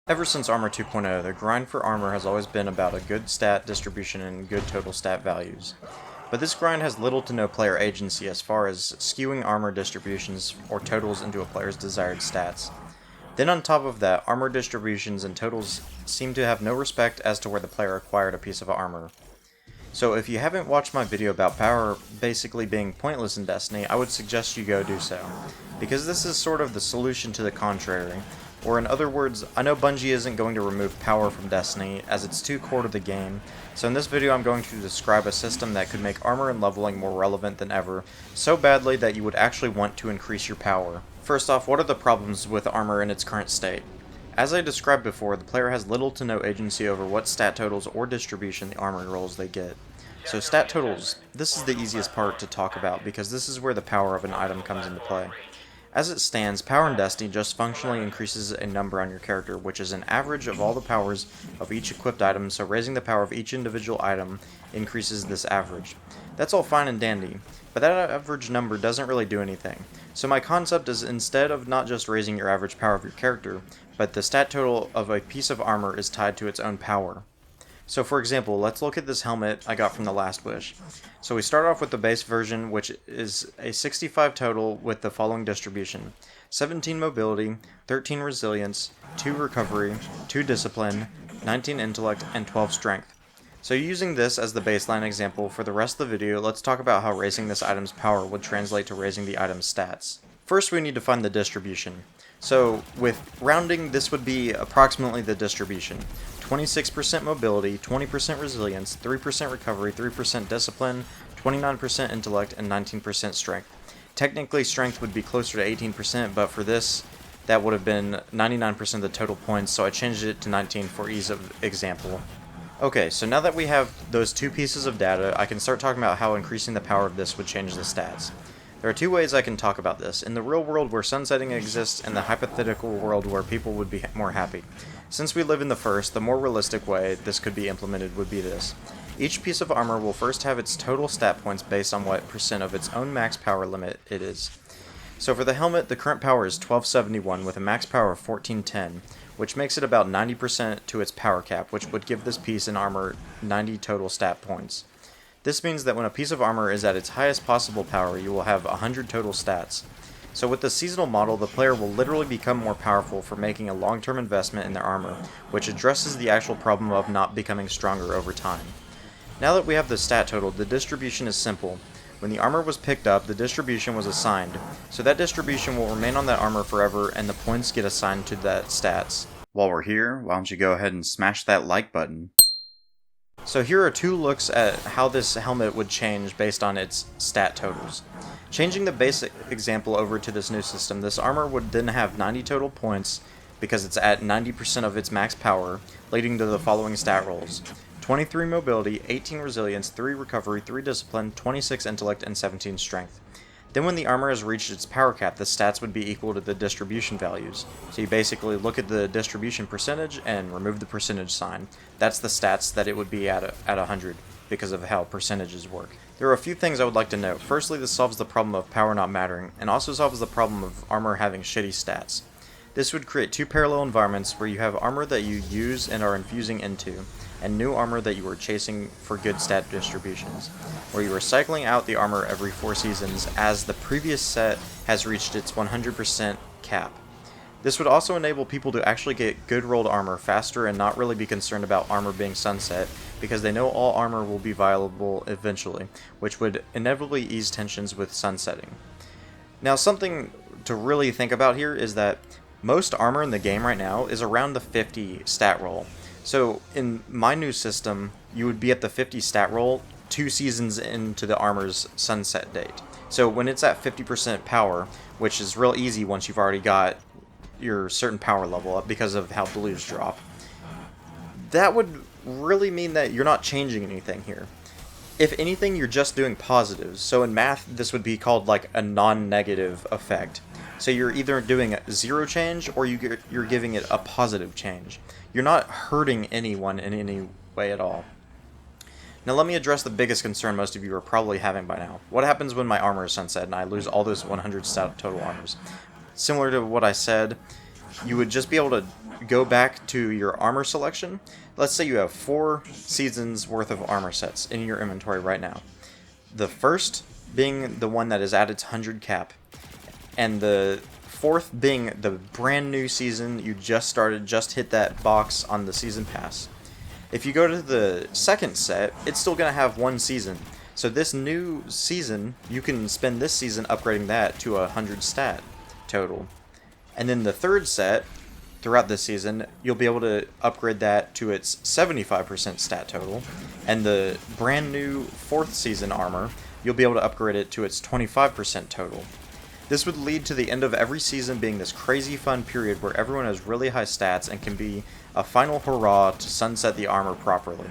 Ever since Armor 2.0, the grind for armor has always been about a good stat distribution and good total stat values. But this grind has little to no player agency as far as skewing armor distributions or totals into a player's desired stats. Then on top of that, armor distributions and totals seem to have no respect as to where the player acquired a piece of armor. So if you haven't watched my video about power basically being pointless in Destiny, I would suggest you go do so, because this is sort of the solution to the contrary. Or in other words, I know Bungie isn't going to remove power from Destiny, as it's too core to the game, so in this video I'm going to describe a system that could make armor and leveling more relevant than ever, so badly that you would actually want to increase your power. First off, what are the problems with armor in its current state? As I described before, the player has little to no agency over what stat totals or distribution the armor rolls they get. So stat totals, this is the easiest part to talk about because this is where the power of an item comes into play. As it stands, power in Destiny just functionally increases a number on your character, which is an average of all the powers of each equipped item, so raising the power of each individual item increases this average. That's all fine and dandy, but that average number doesn't really do anything. So my concept is instead of not just raising your average power of your character, but the stat total of a piece of armor is tied to its own power. So for example, let's look at this helmet I got from the Last Wish. So we start off with the base version, which is a 65 total with the following distribution: 17 mobility, 13 resilience, 2 recovery, 2 discipline, 19 intellect, and 12 strength. So using this as the baseline example for the rest of the video, let's talk about how raising this item's power would translate to raising the item's stats. First, we need to find the distribution. So with rounding, this would be approximately the distribution: 26% mobility, 20% resilience, 3% recovery, 3% discipline, 29% intellect, and 19% strength. Technically, strength would be closer to 18%, but for this, that would have been 99% of the total points, so I changed it to 19 for ease of example. Okay, so now that we have those two pieces of data, I can start talking about how increasing the power of this would change the stats. There are two ways I can talk about this: in the real world where sunsetting exists, and the hypothetical world where people would be more happy. Since we live in the first, the more realistic way this could be implemented would be this. Each piece of armor will first have its total stat points based on what percent of its own max power limit it is. So for the helmet, the current power is 1271 with a max power of 1410, which makes it about 90% to its power cap, which would give this piece in armor 90 total stat points. This means that when a piece of armor is at its highest possible power, you will have 100 total stats. So with the seasonal model, the player will literally become more powerful for making a long-term investment in their armor, which addresses the actual problem of not becoming stronger over time. Now that we have the stat total, the distribution is simple. When the armor was picked up, the distribution was assigned, so that distribution will remain on that armor forever and the points get assigned to that stats. While we're here, why don't you go ahead and smash that like button. So here are two looks at how this helmet would change based on its stat totals. Changing the basic example over to this new system, this armor would then have 90 total points because it's at 90% of its max power, leading to the following stat rolls: 23 mobility, 18 resilience, 3 recovery, 3 discipline, 26 intellect, and 17 strength. Then when the armor has reached its power cap, the stats would be equal to the distribution values. So you basically look at the distribution percentage and remove the percentage sign. That's the stats that it would be at 100 because of how percentages work. There are a few things I would like to note. Firstly, this solves the problem of power not mattering, and also solves the problem of armor having shitty stats. This would create two parallel environments where you have armor that you use and are infusing into, and new armor that you are chasing for good stat distributions, where you are cycling out the armor every 4 seasons as the previous set has reached its 100% cap. This would also enable people to actually get good rolled armor faster and not really be concerned about armor being sunset, because they know all armor will be viable eventually, which would inevitably ease tensions with sunsetting. Now, something to really think about here is that most armor in the game right now is around the 50 stat roll. So in my new system, you would be at the 50 stat roll 2 seasons into the armor's sunset date. So when it's at 50% power, which is real easy once you've already got your certain power level up because of how blues drop, that would really mean that you're not changing anything here. If anything, you're just doing positives. So in math, this would be called like a non-negative effect. So you're either doing a zero change or you're giving it a positive change. You're not hurting anyone in any way at all. Now let me address the biggest concern most of you are probably having by now. What happens when my armor is sunset and I lose all those 100 stat total armors? Similar to what I said, you would just be able to go back to your armor selection. Let's say you have 4 seasons worth of armor sets in your inventory right now. The first being the one that is at its 100 cap, and the fourth being the brand new season you just started, just hit that box on the season pass. If you go to the second set, it's still going to have 1 season. So this new season, you can spend this season upgrading that to 100 stat total. And then the third set, throughout this season, you'll be able to upgrade that to its 75% stat total. And the brand new 4th season armor, you'll be able to upgrade it to its 25% total. This would lead to the end of every season being this crazy fun period where everyone has really high stats and can be a final hurrah to sunset the armor properly.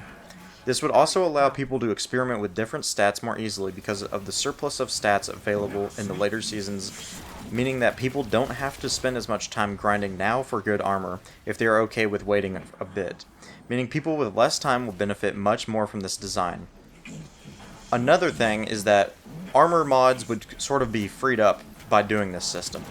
This would also allow people to experiment with different stats more easily because of the surplus of stats available in the later seasons, meaning that people don't have to spend as much time grinding now for good armor if they are okay with waiting a bit, meaning people with less time will benefit much more from this design. Another thing is that armor mods would sort of be freed up by doing this system,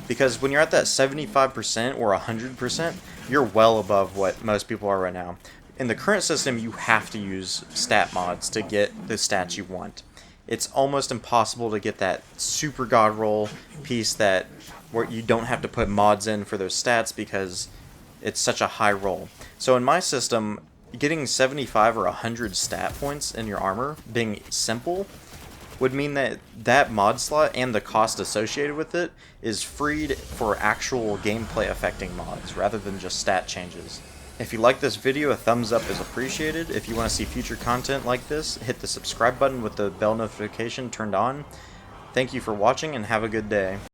because when you're at that 75% or 100%, you're well above what most people are right now. In the current system, you have to use stat mods to get the stats you want. It's almost impossible to get that super god roll piece that where you don't have to put mods in for those stats because it's such a high roll. So in my system, getting 75 or 100 stat points in your armor being simple would mean that that mod slot and the cost associated with it is freed for actual gameplay affecting mods rather than just stat changes. If you like this video, a thumbs up is appreciated. If you want to see future content like this, hit the subscribe button with the bell notification turned on. Thank you for watching and have a good day.